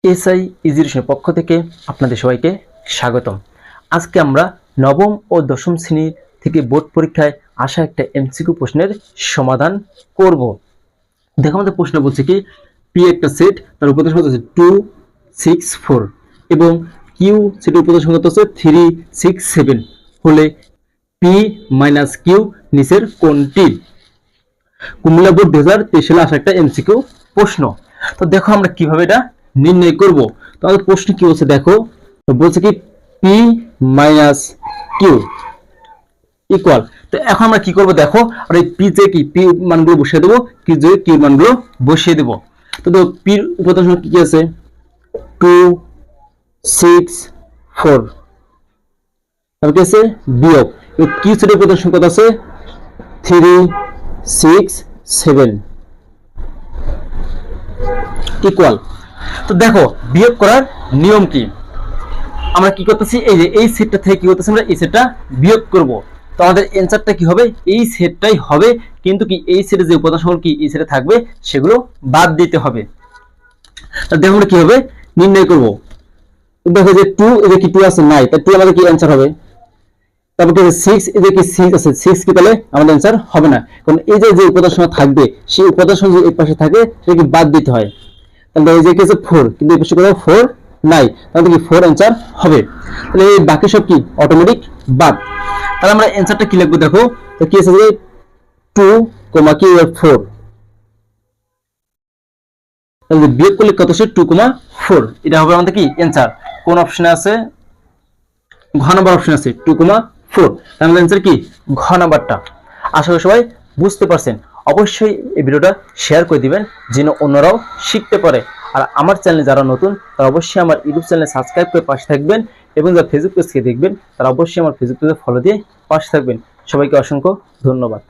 SI এডুকেশনের পক্ষ থেকে আপনাদের সবাইকে স্বাগতম। আজকে আমরা নবম ও দশম শ্রেণী থেকে বোর্ড পরীক্ষায় আসা একটা এমসিকিউ প্রশ্নের সমাধান করব। দেখো আমাদের প্রশ্ন বলছে কি, পি একটা সেট, তার উপদের সংখ্যা হচ্ছে 2 6 4 এবং কিউ সেটের উপদের সংখ্যা হচ্ছে 3 6 7 হলে পি মাইনাস কিউ নিচের কোনটি? কুমিল্লা বোর্ড 2023 সালে আসা একটা এমসিকিউ প্রশ্ন। তো দেখো আমরা কিভাবে এটা নির্ণয় করব। তো আমাদের প্রশ্ন কি বলছে দেখো, তো বলছে কি পি মাইনাস কিউ ইকুয়াল। তো এখন আমরা কি করব দেখো, আর এই পি যে কি পি মানগুলো বসিয়ে দেবো, কি যে কিউ মানগুলো বসিয়ে দেব। তো দেখো পির উপাদান সংখ্যা কি আছে 2 6 4, তারপর কি আছে বিয়োগ কিউ সেটের উপাদান সংখ্যা আছে 3 6 7 ইকুয়াল। তো দেখো বিয়োগ করার নিয়ম কি, আমরা কি করতেছি, এই যে এই সেটটা থেকে কি করতেছি আমরা এই সেটটা বিয়োগ করব। তো আমাদের অ্যানসারটা কি হবে, এই সেটটাই হবে, কিন্তু কি এই সেটে যে উপাদান সংখ্যা কি এই সেটে থাকবে সেগুলো বাদ দিতে হবে। তো দেখো আমরা কি হবে নির্ণয় করব। দেখো যে 2 এর কি 2 আছে নাই, তাহলে 2 আমাদের কি অ্যানসার হবে। তারপর কি 6 এর কি 6 আছে, 6 কি তাহলে আমাদের অ্যানসার হবে না, কারণ এই যে উপাদান সংখ্যা থাকবে সেই উপাদান সংখ্যা যদি এই পাশে থাকে সেটা কি বাদ দিতে হয়। তাহলে এই যে কি আছে 4, কিন্তু এই পাশে কোথাও 4 নাই, তাহলে কি 4 অ্যানসার হবে। তাহলে এই বাকি সব কি অটোমেটিক বাদ। তাহলে আমরা অ্যানসারটা কি লিখবো দেখো, তো কি আছে যে 2, কি 4, তাহলে বিয়োগ করলে কত আসে 2, 4, এটা হবে আমাদের কি অ্যানসার। কোন অপশনে আছে, ঘ নাম্বার অপশন আছে 2, 4, তাহলে অ্যানসার কি ঘ নাম্বারটা। আশা করি সবাই বুঝতে পারছেন। অবশ্যই এই ভিডিওটা শেয়ার করে দিবেন যেন অন্যরাও শিখতে পারে। আর আমার চ্যানেলে যারা নতুন তারা অবশ্যই আমার ইউটিউব চ্যানেলে সাবস্ক্রাইব করে পাশে থাকবেন, এবং যারা ফেসবুক পেজ থেকে দেখবেন তারা অবশ্যই আমার ফেসবুক পেজে ফলো দিয়ে পাশে থাকবেন। সবাইকে অসংখ্য ধন্যবাদ।